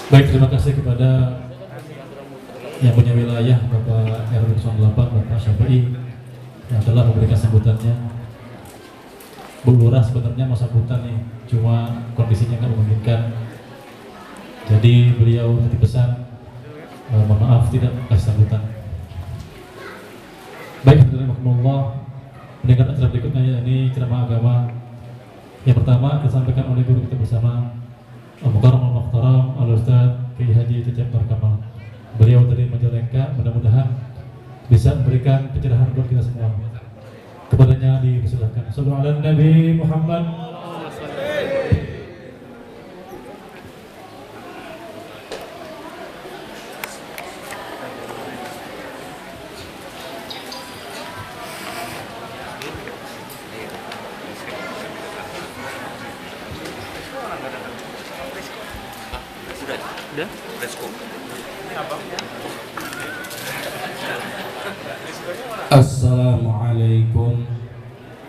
Baik, terima kasih kepada yang punya wilayah Bapak RW 08 Bapak Syafi'i yang telah memberikan sambutannya. Bu Lurah sebenarnya mau sambutan nih, cuma kondisinya nggak memungkinkan. Jadi beliau titip pesan, mohon maaf tidak kasih sambutan. Baik, bismillahirrahmanirrahim. Mendengar acara berikutnya ini ceramah agama. Yang pertama disampaikan oleh guru kita bersama Al-Mukarram Al-Muhtaram Al-Ustaz Kiai Haji Cecep Barkamal. Beliau dari Majalengka, mudah-mudahan bisa memberikan pencerahan buat kita semua. Kepadanya dipersilakan. Sallallahu alaihi Nabi Muhammad. Udah? Resko. Assalamualaikum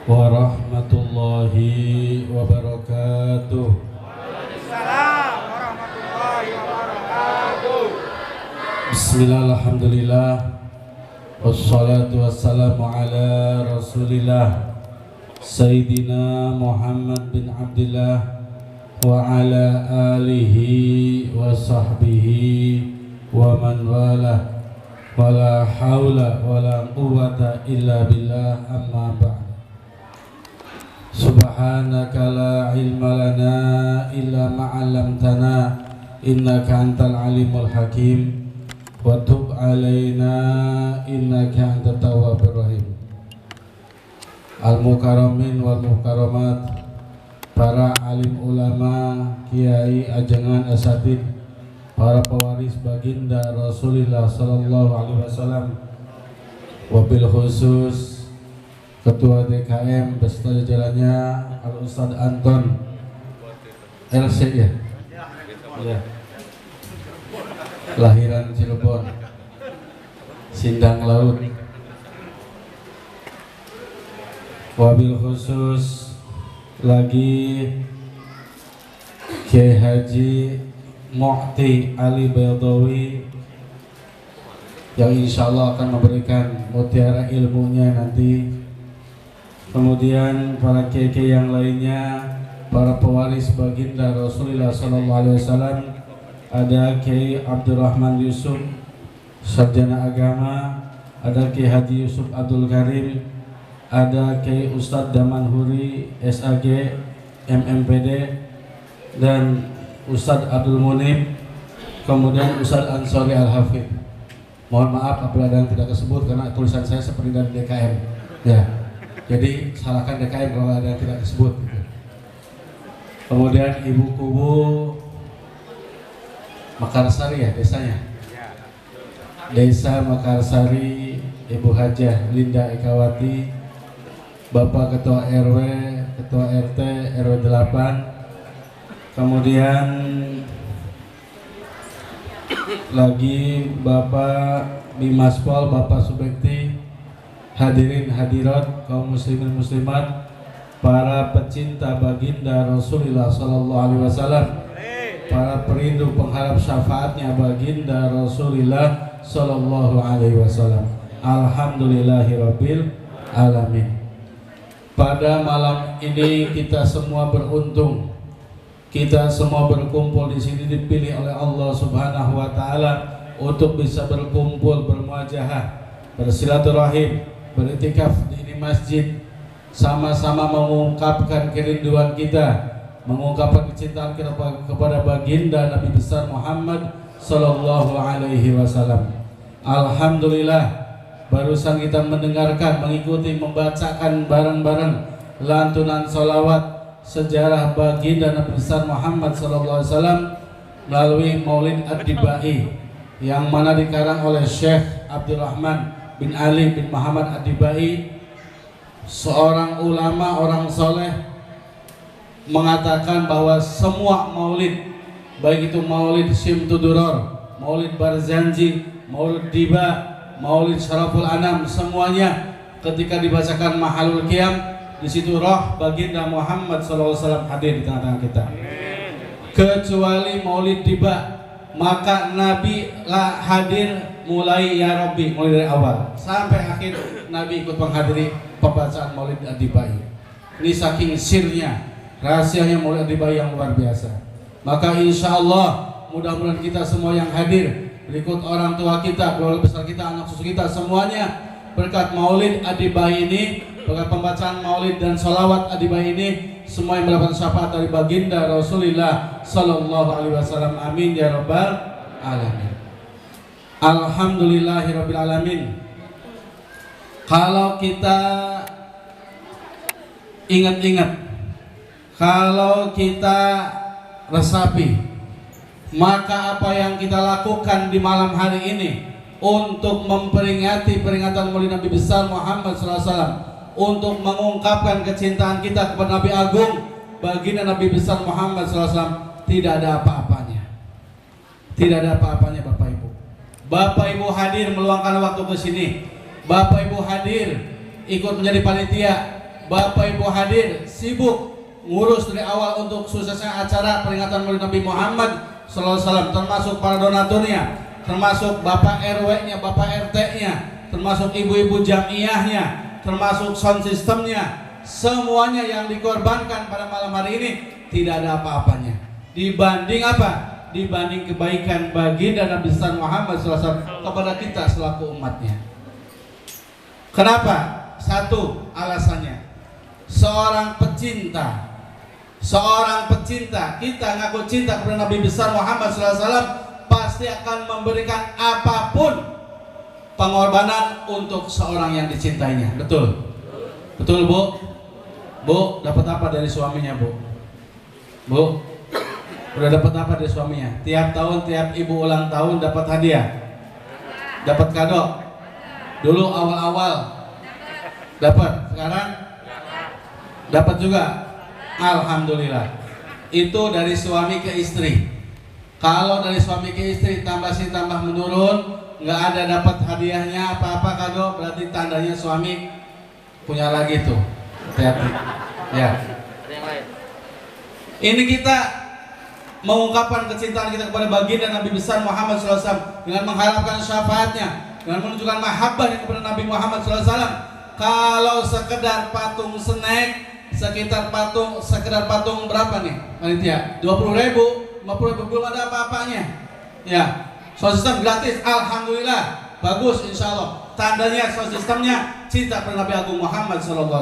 warahmatullahi wabarakatuh. Waalaikumsalam warahmatullahi wabarakatuh. Bismillah, alhamdulillah, wassalatu wassalamu ala rasulillah Sayyidina Muhammad bin Abdillah wa ala alihi wa sahbihi wa man walah, wala haula wala quwwata illa billah, amma ba'd. Subhanaka la ilma lana illa ma 'allamtana innaka antal alimul hakim wa tub alaina innaka antat tawwabur rahim. Al-mukarramin wal mukarramat, para alim ulama, kiai, ajangan, asatid, para pewaris baginda Rasulullah sallallahu alaihi wasallam, wabil khusus Ketua DKM beserta jajarannya Al-Ustaz Anton LC ya? Ya. Lahiran Cirebon, Sindang Laut. Wabil khusus lagi Kiai Haji Mu'ti Ali Baydawi yang insya Allah akan memberikan mutiara ilmunya nanti. Kemudian para kiai yang lainnya, para pewaris baginda Rasulullah SAW, ada Kiai Abdurrahman Yusuf, sarjana agama, ada Kiai Haji Yusuf Abdul Karim, ada Kiai Ustadz Damanhuri SAG MMPD, dan Ustadz Abdul Munib, kemudian Ustadz Ansori Al-Hafidh. Mohon maaf apabila ada yang tidak tersebut karena tulisan saya seperti dari DKM ya, jadi salahkan DKM kalau ada yang tidak tersebut gitu. Kemudian Ibu Kubu Mekarsari ya desanya, Desa Mekarsari, Ibu Hajah Linda Ekawati, Bapak Ketua RW, Ketua RT RW 8, kemudian lagi Bapak Bimaspol, Bapak Subekti, hadirin hadirat kaum muslimin muslimat, para pecinta baginda Rasulullah sallallahu alaihi wasallam, para perindu pengharap syafaatnya baginda Rasulullah sallallahu alaihi wasallam. Alhamdulillahirabbil alamin. Pada malam ini kita semua beruntung, kita semua berkumpul di sini dipilih oleh Allah Subhanahu wa taala untuk bisa berkumpul, bermuajahah, bersilaturahim, beriktikaf di ini masjid, sama-sama mengungkapkan kerinduan kita, mengungkapkan kecintaan kita kepada baginda Nabi besar Muhammad sallallahu alaihi wasallam. Alhamdulillah, barusan kita mendengarkan, mengikuti, membacakan bareng-bareng lantunan salawat sejarah baginda Nabi besar Muhammad sallallahu alaihi wasallam melalui Maulid Ad-Dibai yang mana dikarang oleh Syekh Abdurrahman bin Ali bin Muhammad Ad-Dibai, seorang ulama, orang soleh, mengatakan bahwa semua maulid, baik itu Maulid Syimtuduror, Maulid Barzanji, Maulid Diba, Maulid Syaraful Anam, semuanya ketika dibacakan Mahalul Qiyam, di situ roh baginda Muhammad SAW hadir di tengah-tengah kita. Kecuali Maulid Diba. maka Nabi hadir mulai ya Rabbi, mulai dari awal sampai akhir Nabi ikut menghadiri pembacaan Maulid Adibai. Ini saking sirnya, rahasianya Maulid Adibai yang luar biasa. Maka insya Allah mudah-mudahan kita semua yang hadir, berikut orang tua kita, keluarga besar kita, anak cucu kita semuanya, berkat Maulid Adibai ini, berkat pembacaan Maulid dan sholawat Adibai ini, semua yang mendapatkan syafaat dari baginda Rasulullah Sallallahu Alaihi Wasallam. Amin ya Rabbal Alamin. Alhamdulillahirabbil alamin. Kalau kita ingat-ingat, kalau kita resapi, maka apa yang kita lakukan di malam hari ini untuk memperingati peringatan Maulid Nabi besar Muhammad SAW, untuk mengungkapkan kecintaan kita kepada Nabi Agung, baginda Nabi besar Muhammad SAW, tidak ada apa-apanya. Tidak ada apa-apanya Bapak Ibu. Bapak Ibu hadir meluangkan waktu ke sini. Bapak Ibu hadir ikut menjadi panitia. Bapak Ibu hadir sibuk ngurus dari awal untuk suksesnya acara peringatan Maulid Nabi Muhammad SAW, termasuk para donaturnya, termasuk Bapak RW-nya, Bapak RT-nya, termasuk ibu-ibu jamiahnya, termasuk sound systemnya, semuanya yang dikorbankan pada malam hari ini tidak ada apa-apanya. Dibanding apa? Dibanding kebaikan baginda Nabi besar Muhammad SAW kepada kita selaku umatnya. Kenapa? Satu alasannya, seorang pecinta, kita ngaku cinta kepada Nabi besar Muhammad SAW, pasti akan memberikan apapun pengorbanan untuk seorang yang dicintainya. Betul? Betul Bu? Bu, dapat apa dari suaminya Bu? Bu, udah dapat apa dari suaminya? Tiap tahun, tiap ibu ulang tahun dapat hadiah? Dapat kado? Dulu awal-awal dapat, sekarang dapat juga? Alhamdulillah. Itu dari suami ke istri. Kalau dari suami ke istri tambah sini tambah menurun, nggak ada dapat hadiahnya apa-apa kado, berarti tandanya suami punya lagi tuh. Hati-hati. Ya. Ini kita mengungkapkan kecintaan kita kepada baginda Nabi besar Muhammad SAW dengan mengharapkan syafaatnya, dengan menunjukkan mahabbahnya kepada Nabi Muhammad SAW. Kalau sekedar patung snack, sekedar patung berapa nih panitia? 20.000, 50.000, belum ada apa-apanya. Ya, sound system gratis, alhamdulillah, bagus, insya Allah. Tandanya sound systemnya cinta kepada Nabi Agung Muhammad SAW.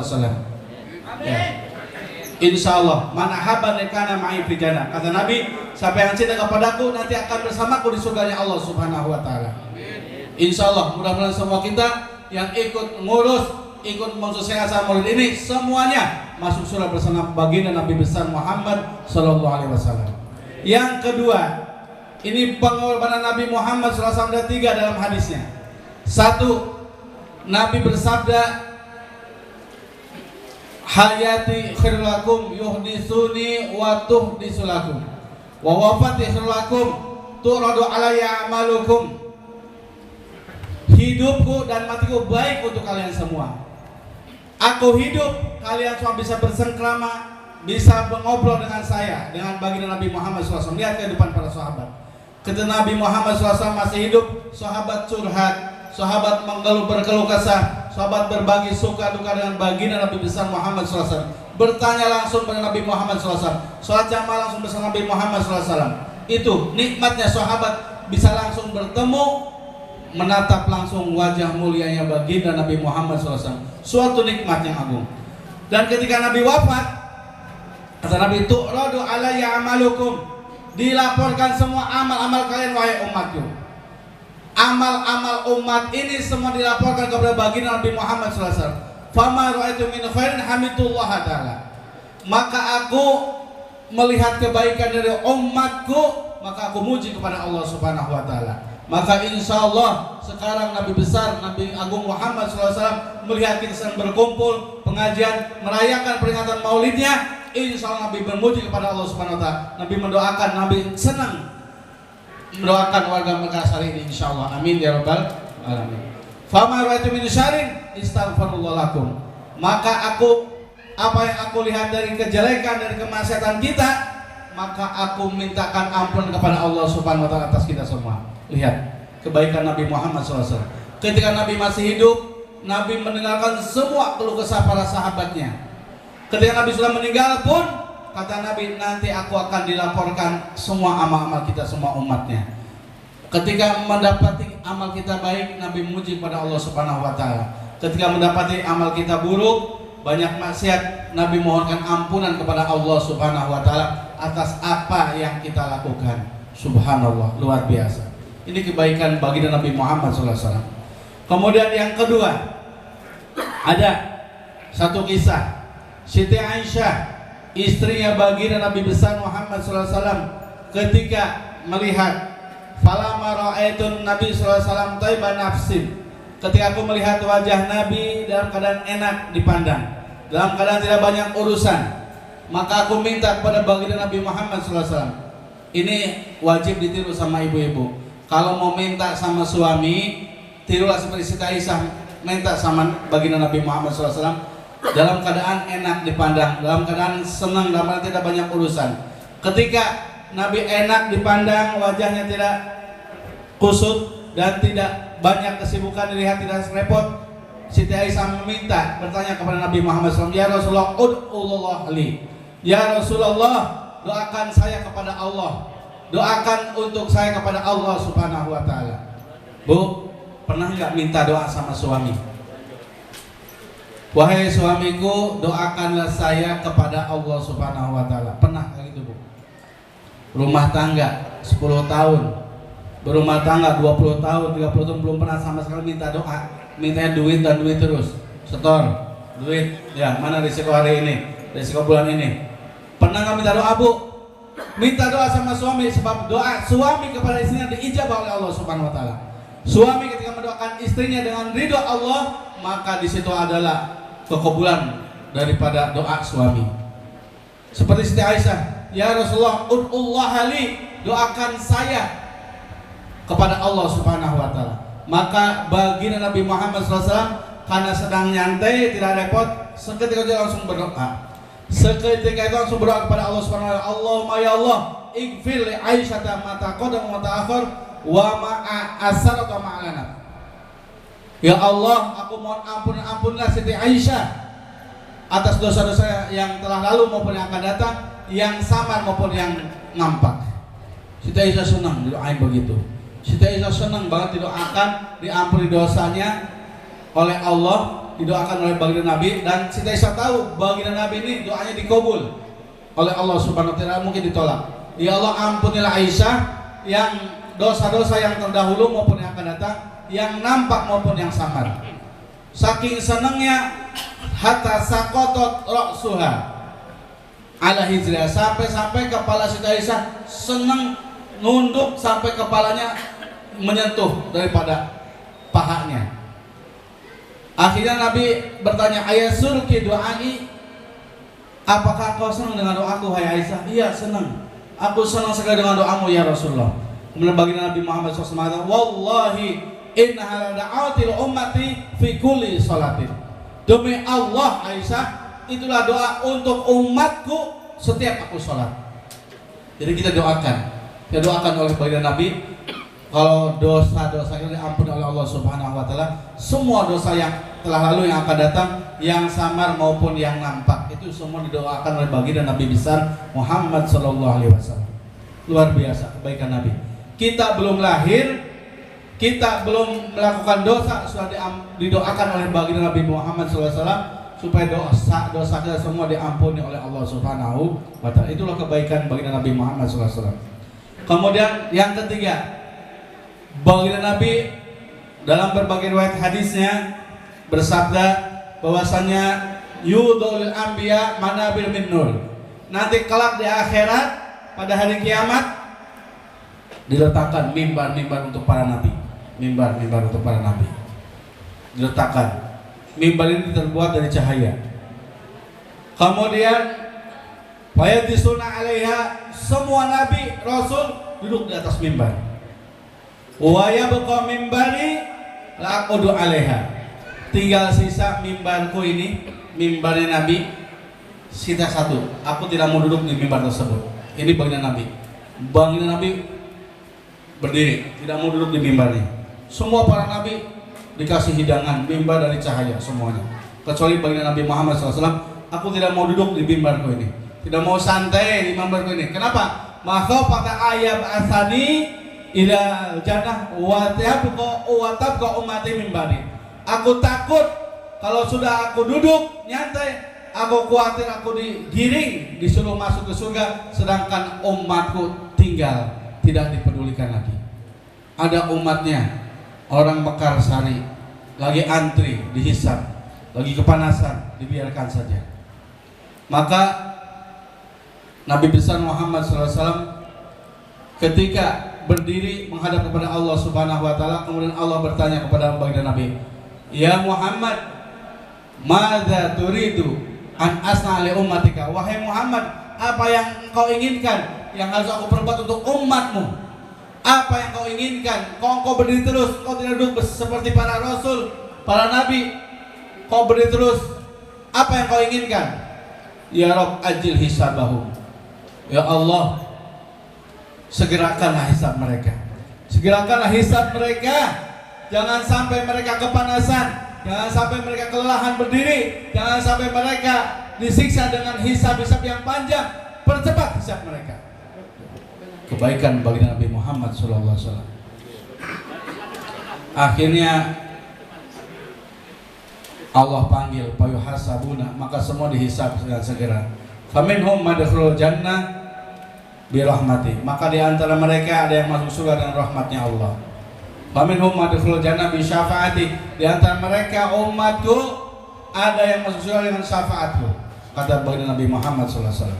Ya. Insya Allah, mana haban nekana ma'i fi jannah. Kata Nabi, siapa yang cinta kepadaku nanti akan bersamaku di surganya Allah Subhanahu Wa Taala. Insya Allah, mudah-mudahan semua kita yang ikut ngurus, ikut mensukseskan acara Maulid ini semuanya masuk surga bersama baginda Nabi besar Muhammad Sallallahu Alaihi Wasallam. Yang kedua, ini pengorbanan Nabi Muhammad SAW ada 3 dalam hadisnya. 1, Nabi bersabda, hayati khirlakum yuhdisuni wa tuhdisulakum wa wafati khirlakum turadu alayya amalukum. Hidupku dan matiku baik untuk kalian semua. Aku hidup, kalian semua bisa bersengkrama, bisa mengobrol dengan saya, dengan baginda Nabi Muhammad SAW. Lihat kehidupan para sahabat. Ketika Nabi Muhammad SAW masih hidup, sahabat curhat, sahabat berkeluh kesah, sahabat berbagi suka duka dengan baginda Nabi besar Muhammad SAW. Bertanya langsung pada Nabi Muhammad SAW. Sholat jamaah langsung bersama Nabi Muhammad SAW. Itu nikmatnya sahabat bisa langsung bertemu, menatap langsung wajah mulianya baginda Nabi Muhammad SAW. Suatu nikmat yang agung. Dan ketika Nabi wafat, kata Nabi, tu'radu alayya amalukum, dilaporkan semua amal-amal kalian wahai umatku. Amal-amal umat ini semua dilaporkan kepada baginda Nabi Muhammad SAW. Fama ra'aitu min khairin hamidullah ta'ala. Maka aku melihat kebaikan dari umatku, maka aku muji kepada Allah Subhanahu Wa Taala. Maka insya Allah sekarang Nabi besar Nabi Agung Muhammad SAW melihat kita sedang berkumpul pengajian merayakan peringatan Maulidnya, insya Allah Nabi bermuji kepada Allah Subhanahu Wa Taala. Nabi mendoakan, Nabi senang mendoakan warga Makassar ini, insya Allah. Amin ya Rabbal Alamin. Fama ra'aitu min syarrin istaghfirullah lakum. Maka apa yang aku lihat dari kejelekan, dari kemaksiatan kita, maka aku mintakan ampun kepada Allah Subhanahu wa taala atas kita semua. Lihat kebaikan Nabi Muhammad SAW. Ketika Nabi masih hidup, Nabi mendengarkan semua keluh kesah para sahabatnya. Ketika Nabi sudah meninggal pun, kata Nabi, nanti aku akan dilaporkan semua amal-amal kita, semua umatnya. Ketika mendapati amal kita baik, Nabi memuji kepada Allah Subhanahu wa taala. Ketika mendapati amal kita buruk, banyak maksiat, Nabi mohonkan ampunan kepada Allah Subhanahu wa taala atas apa yang kita lakukan. Subhanallah, luar biasa. Ini kebaikan baginda Nabi Muhammad SAW. Kemudian yang kedua, ada satu kisah Siti Aisyah, istrinya baginda Nabi besar Muhammad SAW, ketika melihat falamma ra'aitun Nabi SAW thayyiban nafsin, ketika aku melihat wajah Nabi dalam keadaan enak dipandang, dalam keadaan tidak banyak urusan, maka aku minta kepada baginda Nabi Muhammad SAW. Ini wajib ditiru sama ibu-ibu. Kalau mau minta sama suami, tirulah seperti Siti Aisyah minta sama baginda Nabi Muhammad SAW dalam keadaan enak dipandang, dalam keadaan senang, dalam keadaan tidak banyak urusan. Ketika Nabi enak dipandang, wajahnya tidak kusut dan tidak banyak kesibukan dilihat, tidak repot, Siti Aisyah meminta, bertanya kepada Nabi Muhammad SAW, ya Rasulullah, ud'ullah li, ya Rasulullah, doakan saya kepada Allah, doakan untuk saya kepada Allah Subhanahu wa taala. Bu, pernah nggak minta doa sama suami? Wahai suamiku, doakanlah saya kepada Allah Subhanahu wa taala. Pernah kayak gitu, Bu? Rumah tangga 10 tahun, berumah tangga 20 tahun, 30 tahun belum pernah sama sekali minta doa. Mintanya duit dan duit terus. Setor, duit. Ya, mana risiko hari ini? Risiko bulan ini. Pernah nggak minta doa, Bu? Minta doa sama suami, sebab doa suami kepada istrinya diijabah oleh Allah Subhanahu wa taala. Suami ketika mendoakan istrinya dengan ridho Allah, maka di situ adalah kekabulan daripada doa suami. Seperti Siti Aisyah, ya Rasulullah, ud'ullah li, doakan saya kepada Allah Subhanahu wa taala. Maka baginda Nabi Muhammad SAW karena sedang nyantai, tidak repot, seketika dia langsung berdoa. Seketika itu langsung berdoa kepada Allah Subhanahu wa taala, Allahumma ya Allah, ighfir li Aisyah ma taqaddama wa ta'akhir wa ma asar wa ma alana. Ya Allah, aku mohon ampunlah Siti Aisyah atas dosa-dosa yang telah lalu maupun yang akan datang, yang samar maupun yang nampak. Siti Aisyah senang didoain begitu. Siti Aisyah senang banget didoakan, diampuni dosanya oleh Allah, didoakan oleh baginda Nabi. Dan Siti Aisyah tahu baginda Nabi ini doanya dikabul oleh Allah Subhanahu wa taala, mungkin ditolak. Ya Allah, ampunilah Aisyah yang dosa-dosa yang terdahulu maupun yang akan datang, yang nampak maupun yang samar. Saking senangnya hatta sakotot roksuha ala hijriha, sampai kepala Siti Aisyah senang nunduk sampai kepalanya menyentuh daripada pahanya. Akhirnya Nabi bertanya, ayasurki doai, apakah kau senang dengan doaku hai Aisyah? Iya, senang. Aku senang sekali dengan doamu ya Rasulullah. Kemudian baginda Nabi Muhammad SAW mengatakan, wallahi innaha da'atil ummati fi kulli salatin. Demi Allah Aisyah, itulah doa untuk umatku setiap aku sholat. Jadi kita doakan oleh baginda Nabi, kalau dosa-dosa kita diampuni oleh Allah Subhanahu wa taala, semua dosa yang telah lalu, yang akan datang, yang samar maupun yang nampak, itu semua didoakan oleh baginda Nabi besar Muhammad sallallahu alaihi wasallam. Luar biasa kebaikan Nabi. Kita belum lahir, kita belum melakukan dosa, sudah didoakan oleh baginda Nabi Muhammad SAW supaya dosa kita semua diampuni oleh Allah Subhanahu wa taala. Itulah kebaikan baginda Nabi Muhammad SAW. Kemudian yang ketiga, baginda Nabi dalam berbagai riwayat hadisnya bersabda bahwasanya yudhul anbiya manabil min nur. Nanti kelak di akhirat pada hari kiamat diletakkan mimbar-mimbar untuk para nabi. Mimbar-mimbar untuk para nabi diletakkan. Mimbar ini terbuat dari cahaya. Kemudian fayadisuna alaiha, semua nabi rasul duduk di atas mimbar. Wa yabqa mimbari la aqudu alaiha. Tinggal sisa mimbarku ini, mimbarnya nabi, sisa satu. Aku tidak mau duduk di mimbar tersebut. Ini baginda Nabi. Baginda Nabi berdiri, tidak mau duduk di mimbarnya. Semua para nabi dikasih hidangan mimbar dari cahaya semuanya. Kecuali baginda Nabi Muhammad SAW, aku tidak mau duduk di mimbarku ini, tidak mau santai di mimbarku ini. Kenapa? Maka pada ayat asani ila jannah wa tabqa ummati mimbari. Aku takut kalau sudah aku duduk nyantai, aku khawatir aku digiring disuruh masuk ke surga, sedangkan umatku tinggal tidak dipedulikan lagi. Ada umatnya orang Mekarsari lagi antri dihisab, lagi kepanasan, dibiarkan saja. Maka Nabi besar Muhammad SAW ketika berdiri menghadap kepada Allah Subhanahu wa taala, kemudian Allah bertanya kepada baginda Nabi, "Ya Muhammad, madza turidu an asna li ummatika?" Wahai Muhammad, apa yang engkau inginkan yang harus aku perbuat untuk umatmu? Apa yang kau inginkan? Kau berdiri terus, kau tidak duduk seperti para rasul, para nabi. Kau berdiri terus. Apa yang kau inginkan? Ya Rabb, ajil hisabahum. Ya Allah, segerakanlah hisab mereka. Segerakanlah hisab mereka. Jangan sampai mereka kepanasan, jangan sampai mereka kelelahan berdiri, jangan sampai mereka disiksa dengan hisab-hisab yang panjang. Percepat hisab mereka. Kebaikan bagi Nabi Muhammad SAW. Akhirnya Allah panggil fayuhasabuna, maka semua dihisab dengan segera. Faminhum madkhulul jannah birahmati, maka di antara mereka ada yang masuk surga dengan rahmatnya Allah. Faminhum madkhulul jannah bi syafaati, di antara mereka umatku ada yang masuk surga dengan syafaatku, kata baginda Nabi Muhammad SAW.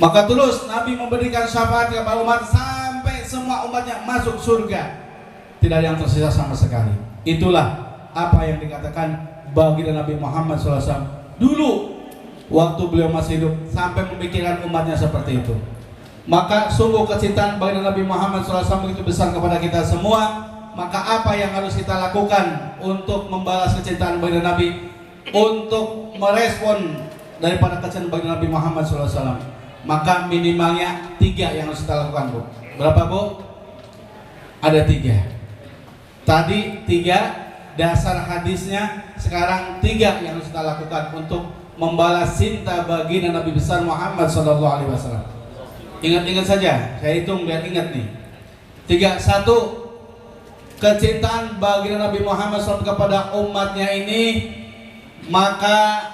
Maka terus Nabi memberikan syafaat kepada umat sampai semua umatnya masuk surga, tidak ada yang tersisa sama sekali. Itulah apa yang dikatakan baginda Nabi Muhammad SAW dulu waktu beliau masih hidup, sampai memikirkan umatnya seperti itu. Maka sungguh kecintaan baginda Nabi Muhammad SAW begitu besar kepada kita semua. Maka apa yang harus kita lakukan untuk membalas kecintaan baginda Nabi, untuk merespon daripada kecintaan baginda Nabi Muhammad SAW? Maka minimalnya 3 yang harus kita lakukan, Bu. Berapa, Bu? Ada 3. Tadi 3 dasar hadisnya, sekarang 3 yang harus kita lakukan untuk membalas cinta baginda Nabi besar Muhammad SAW. Ingat-ingat saja, saya hitung biar ingat nih. 3. 1. Kecintaan baginda Nabi Muhammad SAW kepada umatnya ini, maka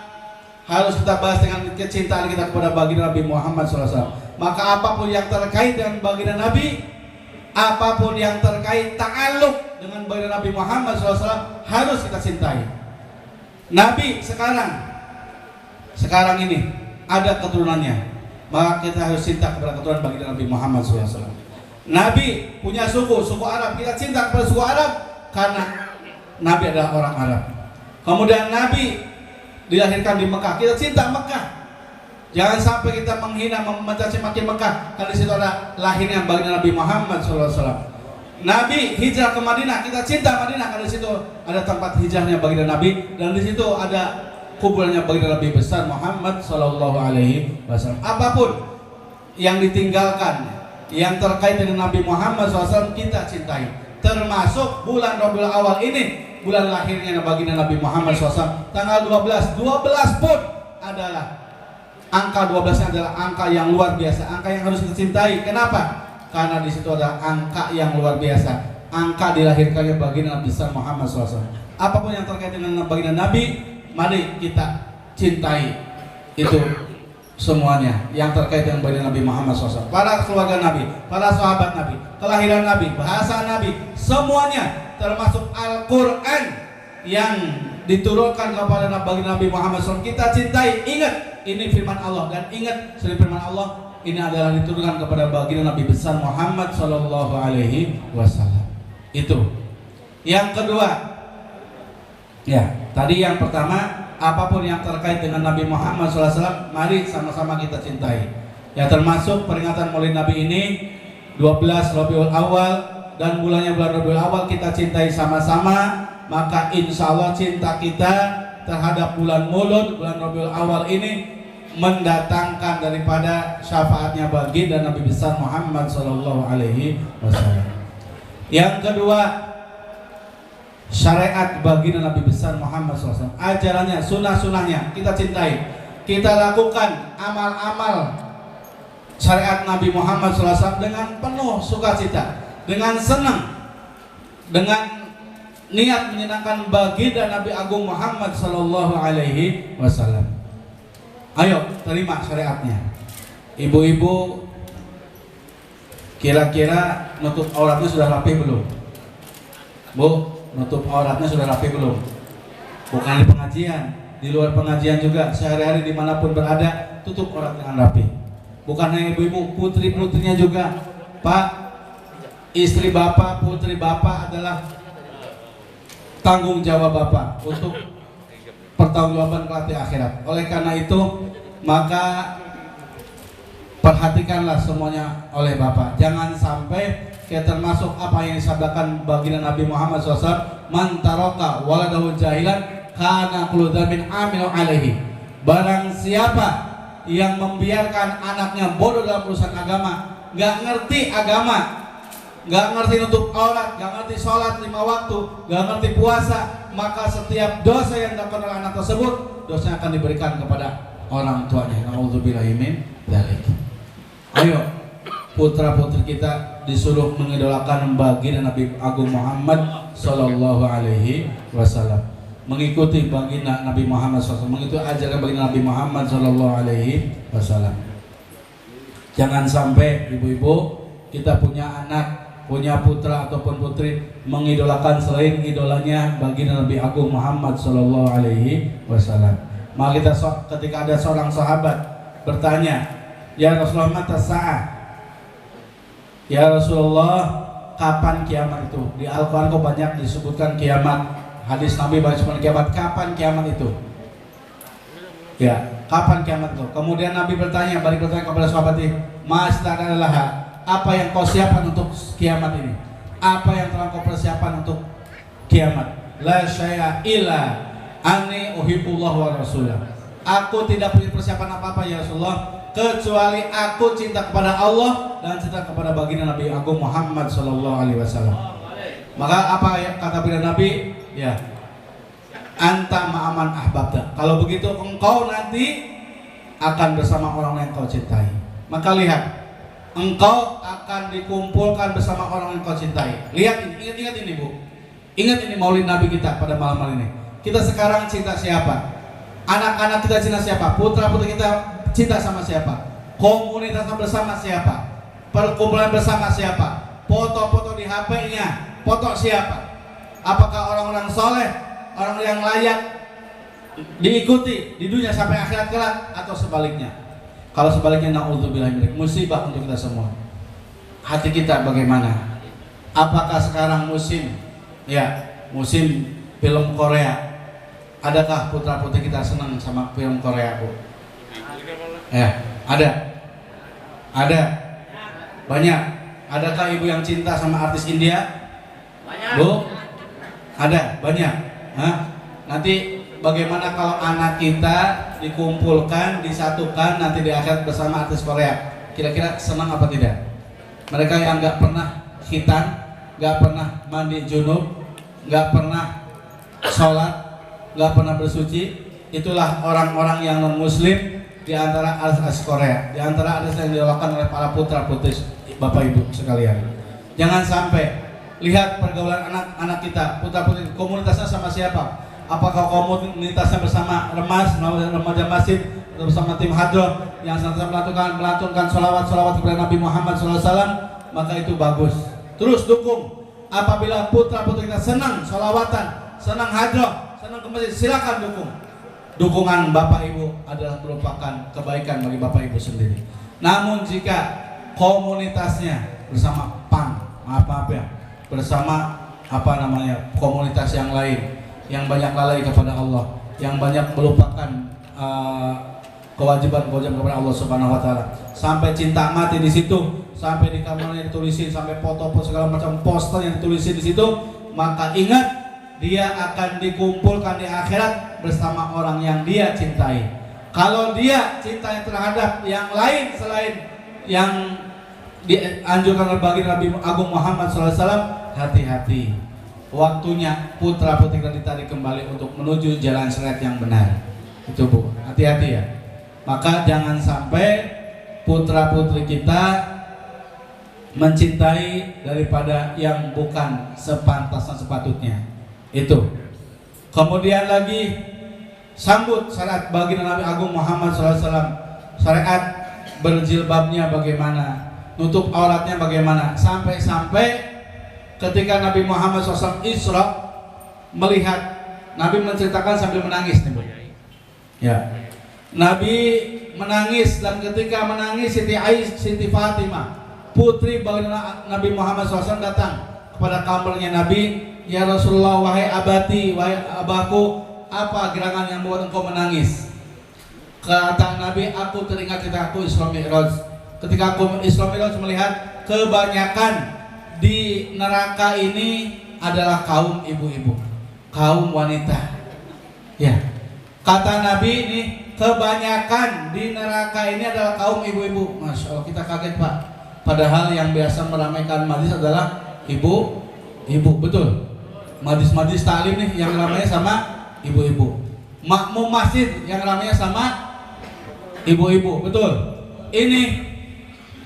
harus kita bahas dengan kecintaan kita kepada baginda Nabi Muhammad SAW. Maka apapun yang terkait dengan baginda Nabi, apapun yang terkait ta'aluk dengan baginda Nabi Muhammad SAW harus kita cintai. Nabi sekarang ini ada keturunannya, maka kita harus cinta kepada keturunan baginda Nabi Muhammad SAW. Nabi punya suku Arab, kita cinta kepada suku Arab karena Nabi adalah orang Arab. Kemudian Nabi dilahirkan di Mekah, kita cinta Mekah. Jangan sampai kita menghina, mencaci maki Mekah, karena di situ ada lahirnya baginda Nabi Muhammad SAW. Nabi hijrah ke Madinah, kita cinta Madinah, karena di situ ada tempat hijrahnya baginda Nabi, dan di situ ada kuburannya baginda Nabi besar Muhammad SAW. Apapun yang ditinggalkan, yang terkait dengan Nabi Muhammad SAW kita cintai, termasuk bulan Rabiul Awal ini, bulan lahirnya baginda Nabi Muhammad SAW, tanggal 12 pun adalah angka 12 adalah angka yang luar biasa, angka yang harus kita cintai. Kenapa? Karena di situ ada angka yang luar biasa, angka dilahirkannya baginda Nabi besar Muhammad SAW. Apapun yang terkait dengan baginda Nabi, mari kita cintai itu semuanya yang terkait dengan baginda Nabi Muhammad SAW. Para keluarga Nabi, para sahabat Nabi, kelahiran Nabi, bahasa Nabi, semuanya, termasuk Al-Quran yang diturunkan kepada baginda Nabi Muhammad SAW, kita cintai. Ingat, ini firman Allah, dan ingat selain firman Allah, ini adalah diturunkan kepada baginda Nabi besar Muhammad SAW. Itu. Yang kedua, ya, tadi yang pertama, apapun yang terkait dengan Nabi Muhammad SAW, mari sama-sama kita cintai. Ya, termasuk peringatan Maulid Nabi ini 12 Rabiul Awal, dan bulannya bulan Rabiul Awal kita cintai sama-sama. Maka insya Allah cinta kita terhadap bulan Maulud, bulan Rabiul Awal ini mendatangkan daripada syafaatnya baginda Nabi besar Muhammad sallallahu alaihi wasallam. Yang kedua, syariat baginda Nabi besar Muhammad SAW, ajarannya, sunnah-sunnahnya kita cintai, kita lakukan amal-amal syariat Nabi Muhammad SAW dengan penuh sukacita, dengan senang, dengan niat menyenangkan baginda Nabi Agung Muhammad Sallallahu Alaihi Wasallam. Ayo terima syariatnya. Ibu-ibu, kira-kira nutup auratnya sudah rapi belum? Bu, nutup auratnya sudah rapi belum? Bukan di pengajian, di luar pengajian juga, sehari-hari dimanapun berada, tutup aurat dengan rapi. Bukan hanya ibu-ibu, putri-putrinya juga. Pak, istri bapak, putri bapak adalah tanggung jawab bapak untuk pertanggungjawaban kelak di akhirat. Oleh karena itu, maka perhatikanlah semuanya oleh bapak. Jangan sampai kita termasuk apa yang disabdakan baginda Nabi Muhammad SAW, man taraka waladahu jahilan kana kullu dzambin amilu alaihi. Barang siapa yang membiarkan anaknya bodoh dalam urusan agama, nggak ngerti agama, nggak ngerti nutup aurat, nggak ngerti sholat 5 waktu, nggak ngerti puasa, maka setiap dosa yang dilakukan oleh anak tersebut, dosanya akan diberikan kepada orang tuanya. Nauzubillahi min dzalik. Ayo, putra-putri kita disuruh mengidolakan baginda Nabi Agung Muhammad Sallallahu Alaihi Wasallam, mengikuti baginda Nabi Muhammad SAW, mengikuti ajaran baginda Nabi Muhammad Sallallahu Alaihi Wasallam. Jangan sampai ibu-ibu kita punya anak, punya putra ataupun putri mengidolakan selain idolanya baginda Nabi Agung Muhammad Sallallahu Alaihi Wasallam. Maka ketika ada seorang sahabat bertanya, ya Rasulullah, mata sa'ah? Ya Rasulullah, kapan kiamat itu? Di Al-Quran kok banyak disebutkan kiamat, hadis Nabi banyak disebutkan kiamat. Kapan kiamat itu? Ya, kapan kiamat itu? Kemudian Nabi balik bertanya kepada sahabat ini, adalah apa yang kau siapkan untuk kiamat ini? Apa yang telah kau persiapkan untuk kiamat? La syai'a illa anni uhibbullah wa rasulah. Aku tidak punya persiapan apa-apa ya Rasulullah, kecuali aku cinta kepada Allah dan cinta kepada baginda Nabi Agung Muhammad Sallallahu Alaihi Wasallam. Maka apa ya kata baginda Nabi? Ya, anta ma'aman ahbabta. Kalau begitu engkau nanti akan bersama orang yang kau cintai. Maka lihat, engkau akan dikumpulkan bersama orang yang kau cintai. Lihat ini, ingat ini Bu. Ingat ini maulid Nabi kita pada malam hari ini. Kita sekarang cinta siapa? Anak-anak kita cinta siapa? Putra-putri kita cinta sama siapa? Komunitasnya bersama siapa? Perkumpulan bersama siapa? Foto-foto di HP-nya, foto siapa? Apakah orang-orang soleh, orang yang layak diikuti di dunia sampai akhirat kelak, atau sebaliknya? Kalau sebaliknya, naudzubillahi min, musibah untuk kita semua. Hati kita bagaimana? Apakah sekarang musim film Korea? Adakah putra-putri kita senang sama film Korea, Bu? Ya, ada. Banyak. Adakah ibu yang cinta sama artis India? Banyak. Bu? Ada, banyak. Nanti bagaimana kalau anak kita dikumpulkan, disatukan nanti di akhirat bersama artis Korea? Kira-kira senang apa tidak? Mereka yang nggak pernah khitan, nggak pernah mandi junub, nggak pernah sholat, nggak pernah bersuci, itulah orang-orang yang non-muslim di antara artis Korea, di antara artis yang dilakukan oleh para putra-putri Bapak Ibu sekalian. Jangan sampai. Lihat pergaulan anak-anak kita, putra-putri, komunitasnya sama siapa? Apakah komunitasnya bersama remaja masjid, bersama tim hadroh yang senantiasa melantunkan sholawat kepada Nabi Muhammad SAW? Maka itu bagus. Terus dukung. Apabila putra-putri kita senang sholawatan, senang hadroh, senang ke masjid, silakan dukung. Dukungan Bapak Ibu adalah merupakan kebaikan bagi Bapak Ibu sendiri. Namun jika komunitasnya bersama bersama komunitas yang lain, yang banyak lalai kepada Allah, yang banyak melupakan kewajiban kepada Allah Subhanahu wa taala, sampai cinta mati di situ, sampai di kamarnya ditulisin, sampai foto-foto segala macam poster yang ditulisin di situ, maka ingat, dia akan dikumpulkan di akhirat bersama orang yang dia cintai. Kalau dia cintanya terhadap yang lain selain yang dianjurkan oleh baginda Nabi Agung Muhammad SAW, hati-hati. Waktunya putra putri kita ditarik kembali untuk menuju jalan syariat yang benar. Itu Bu, hati-hati ya. Maka jangan sampai putra putri kita mencintai daripada yang bukan sepantas dan sepatutnya. Itu. Kemudian lagi sambut syariat baginda Nabi Agung Muhammad SAW. Syariat berjilbabnya bagaimana, nutup auratnya bagaimana, sampai-sampai ketika Nabi Muhammad SAW Isra melihat, Nabi menceritakan sambil menangis nih Bu. Ya, Nabi menangis, dan ketika menangis Siti Fatimah putri baginda Nabi Muhammad SAW datang kepada kamarnya Nabi. Ya Rasulullah, wahai abati, wahai abaku, apa gerangan yang membuat engkau menangis? Kata Nabi, aku teringat ketika aku Isra Mi'raj. Ketika aku Isra Mi'raj melihat kebanyakan di neraka ini adalah kaum ibu-ibu, kaum wanita. Ya, kata Nabi ini kebanyakan di neraka ini adalah kaum ibu-ibu. Masya Allah, kita kaget Pak. Padahal yang biasa meramaikan majlis adalah ibu-ibu, betul. Majlis-majlis taklim nih yang ramainya sama ibu-ibu. Makmum masjid yang ramainya sama ibu-ibu, betul. Ini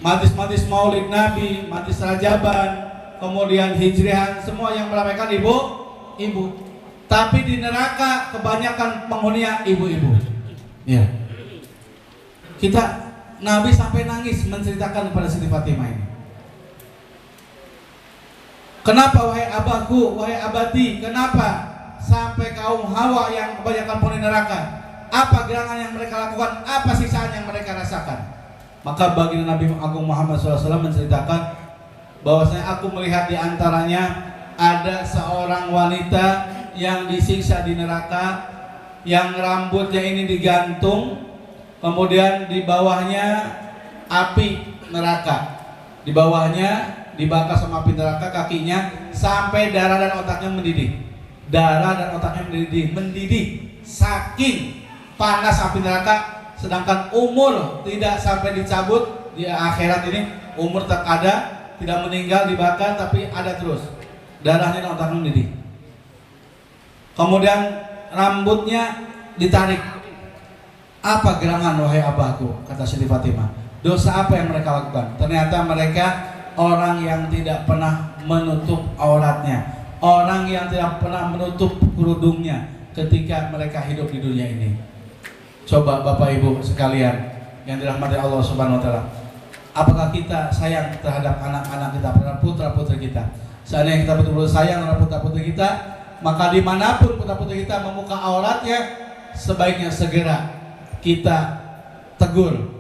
majlis-majlis maulid Nabi, majlis rajaban, kemudian hijrihan, semua yang meramaikan ibu-ibu. Tapi di neraka kebanyakan penghuninya ibu-ibu. Ya. Nabi sampai nangis menceritakan kepada Siti Fatimah ini. Kenapa wahai abaku, wahai abati, kenapa sampai kaum Hawa yang kebanyakan penghuni neraka? Apa gerangan yang mereka lakukan? Apa siksaan yang mereka rasakan? Maka baginda Nabi Agung Muhammad SAW menceritakan bahwasanya aku melihat di antaranya ada seorang wanita yang disiksa di neraka, yang rambutnya ini digantung, kemudian di bawahnya api neraka, di bawahnya dibakar sama api neraka, kakinya sampai darah dan otaknya mendidih. Darah dan otaknya mendidih saking panas api neraka. Sedangkan umur tidak sampai dicabut di akhirat ini, umur tak ada, tidak meninggal dibakar, tapi ada terus darahnya dan otaknya mendidih. Kemudian rambutnya ditarik. Apa gerangan wahai abahku, kata Siti Fatimah? Dosa apa yang mereka lakukan? Ternyata mereka orang yang tidak pernah menutup auratnya, orang yang tidak pernah menutup kerudungnya ketika mereka hidup di dunia ini. Coba Bapak Ibu sekalian yang dirahmati Allah Subhanahu wa taala, apakah kita sayang terhadap anak-anak kita, terhadap putra-putri kita? Seandainya kita betul-betul sayang terhadap putra-putri kita, maka dimanapun putra-putri kita membuka auratnya, sebaiknya segera kita tegur.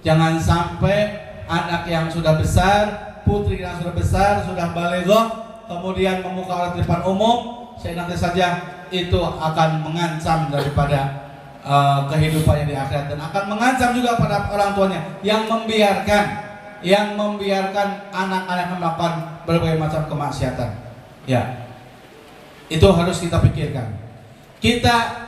Jangan sampai anak yang sudah besar, putri yang sudah besar, sudah baleghah, kemudian membuka aurat di depan umum, saya nanti saja itu akan mengancam daripada kehidupannya di akhirat, dan akan mengancam juga pada orang tuanya yang membiarkan anak-anak melakukan berbagai macam kemaksiatan. Ya, itu harus kita pikirkan. Kita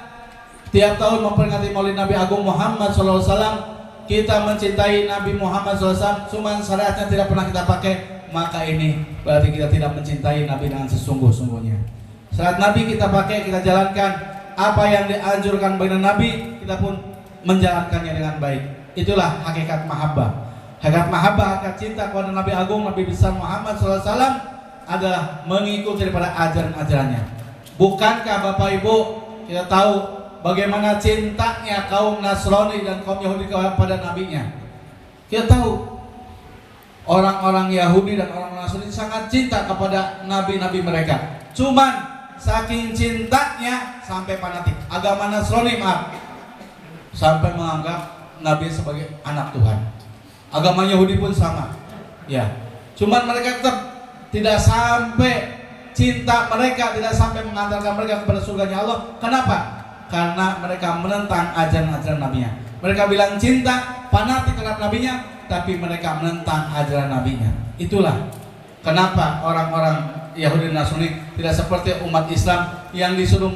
tiap tahun memperingati Maulid Nabi Agung Muhammad SAW. Kita mencintai Nabi Muhammad SAW, cuman syariatnya tidak pernah kita pakai, maka ini berarti kita tidak mencintai Nabi dengan sesungguh-sungguhnya. Syariat Nabi kita pakai, kita jalankan. Apa yang dianjurkan baginda Nabi, kita pun menjalankannya dengan baik. Itulah hakikat mahabbah. Hakikat mahabbah, hakikat cinta kepada Nabi Agung, Nabi besar Muhammad SAW adalah mengikuti daripada ajaran-ajarannya. Bukankah Bapak Ibu kita tahu bagaimana cintanya kaum Nasrani dan kaum Yahudi kepada nabinya? Kita tahu orang-orang Yahudi dan orang Nasrani sangat cinta kepada nabi-nabi mereka. Cuman saking cintanya sampai fanatik. Agama Nasrani sampai menganggap Nabi sebagai anak Tuhan. Agama Yahudi pun sama. Ya. Cuman mereka tetap tidak sampai cinta mereka, tidak sampai mengantarkan mereka kepada surganya Allah. Kenapa? Karena mereka menentang ajaran-ajaran nabinya. Mereka bilang cinta, fanatik terhadap nabinya, tapi mereka menentang ajaran nabinya. Itulah kenapa orang-orang Yahudi dan Nasrani tidak seperti umat Islam yang disuruh